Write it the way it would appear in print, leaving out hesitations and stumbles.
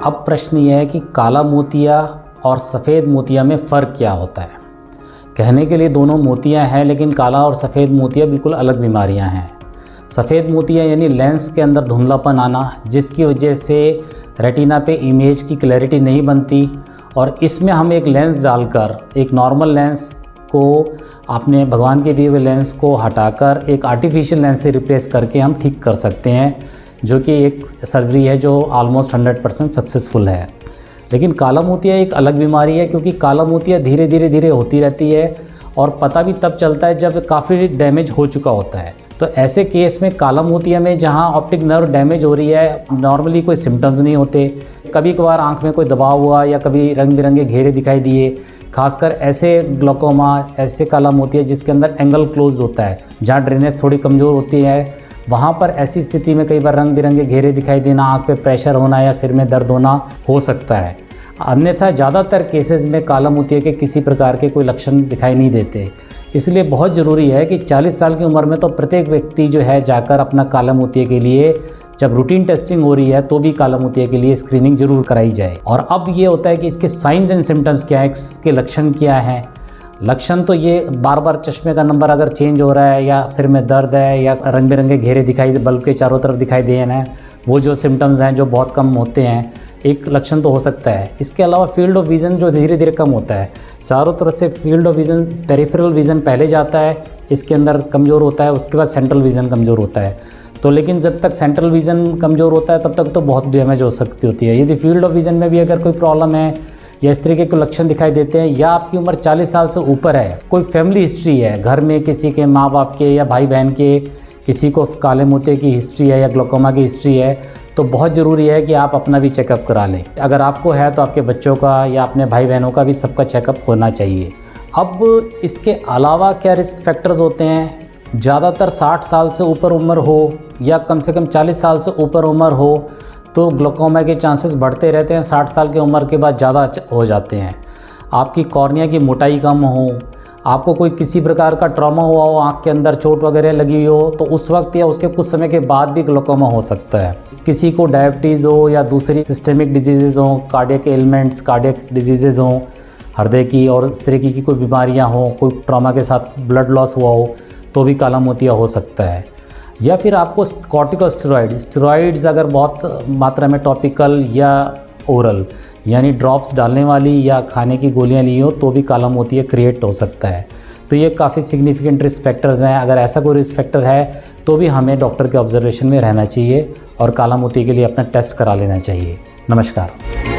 अब प्रश्न ये है कि काला मोतिया और सफ़ेद मोतिया में फ़र्क क्या होता है। कहने के लिए दोनों मोतियां हैं, लेकिन काला और सफ़ेद मोतिया बिल्कुल अलग बीमारियां हैं। सफ़ेद मोतिया यानी लेंस के अंदर धुंधलापन आना, जिसकी वजह से रेटिना पे इमेज की क्लैरिटी नहीं बनती, और इसमें हम एक लेंस डालकर, एक नॉर्मल लेंस को आपने भगवान के दिए हुए लेंस को हटाकर एक आर्टिफिशियल लेंस से रिप्लेस करके हम ठीक कर सकते हैं, जो कि एक सर्जरी है जो ऑलमोस्ट 100% सक्सेसफुल है। लेकिन काला मोतिया एक अलग बीमारी है, क्योंकि काला मोतिया धीरे धीरे होती रहती है और पता भी तब चलता है जब काफ़ी डैमेज हो चुका होता है। तो ऐसे केस में काला मोतिया में जहां ऑप्टिक नर्व डैमेज हो रही है, नॉर्मली कोई सिम्टम्स नहीं होते। कभी कभार आंख में कोई दबाव हुआ या कभी रंग बिरंगे घेरे दिखाई दिए, खासकर ऐसे ग्लोकोमा, ऐसे काला मोतिया जिसके अंदर एंगल क्लोज होता है, जहाँ ड्रेनेज थोड़ी कमज़ोर होती है, वहाँ पर ऐसी स्थिति में कई बार रंग बिरंगे घेरे दिखाई देना, आंख पे प्रेशर होना या सिर में दर्द होना हो सकता है। अन्यथा ज़्यादातर केसेस में काला मोतिया के किसी प्रकार के कोई लक्षण दिखाई नहीं देते। इसलिए बहुत ज़रूरी है कि 40 साल की उम्र में तो प्रत्येक व्यक्ति जो है जाकर अपना काला मोतिया के लिए, जब रूटीन टेस्टिंग हो रही है तो भी काला मोतिया के लिए स्क्रीनिंग जरूर कराई जाए। और अब ये होता है कि इसके साइंस एंड सिम्टम्स क्या है, इसके लक्षण क्या हैं। लक्षण तो ये बार बार चश्मे का नंबर अगर चेंज हो रहा है, या सिर में दर्द है, या रंग बिरंगे घेरे दिखाई, बल्ब के चारों तरफ दिखाई दे रहे हैं, वो जो सिम्टम्स हैं जो बहुत कम होते हैं, एक लक्षण तो हो सकता है। इसके अलावा फील्ड ऑफ विज़न जो धीरे धीरे कम होता है, चारों तरफ से field of vision, peripheral vision पहले जाता है, इसके अंदर कमज़ोर होता है, उसके बाद सेंट्रल विज़न कमज़ोर होता है। तो लेकिन जब तक सेंट्रल विज़न कमज़ोर होता है तब तक तो बहुत डैमेज हो सकती होती है। यदि फील्ड ऑफ विज़न में भी अगर कोई प्रॉब्लम है या इस तरीके के लक्षण दिखाई देते हैं, या आपकी उम्र 40 साल से ऊपर है, कोई फैमिली हिस्ट्री है, घर में किसी के माँ बाप के या भाई बहन के किसी को काले मोतिया की हिस्ट्री है या ग्लोकोमा की हिस्ट्री है, तो बहुत ज़रूरी है कि आप अपना भी चेकअप करा लें। अगर आपको है तो आपके बच्चों का या अपने भाई बहनों का भी सबका चेकअप होना चाहिए। अब इसके अलावा क्या रिस्क फैक्टर्स होते हैं? ज़्यादातर 60 साल से ऊपर उम्र हो या कम से कम 40 साल से ऊपर उम्र हो तो ग्लोकोमा के चांसेस बढ़ते रहते हैं। 60 साल की उम्र के बाद ज़्यादा हो जाते हैं। आपकी कॉर्निया की मोटाई कम हो, आपको कोई किसी प्रकार का ट्रॉमा हुआ हो, आँख के अंदर चोट वगैरह लगी हो, तो उस वक्त या उसके कुछ समय के बाद भी ग्लोकोमा हो सकता है। किसी को डायबिटीज़ हो या दूसरी सिस्टेमिक डिजीज़ हो, कार्डियक एलिमेंट्स, कार्डियक डिजीज़ हों, हृदय की और इस तरीके की कोई बीमारियाँ हों, कोई ट्रॉमा के साथ ब्लड लॉस हुआ हो, तो भी काला मोतिया हो सकता है। या फिर आपको स्टेरॉइड्स अगर बहुत मात्रा में टॉपिकल या ओरल यानी ड्रॉप्स डालने वाली या खाने की गोलियां ली हो, तो भी काला मोतिया क्रिएट हो सकता है। तो ये काफ़ी सिग्निफिकेंट रिस्क फैक्टर्स हैं। अगर ऐसा कोई रिस्क फैक्टर है तो भी हमें डॉक्टर के ऑब्जर्वेशन में रहना चाहिए और काला मोतिया के लिए अपना टेस्ट करा लेना चाहिए। नमस्कार।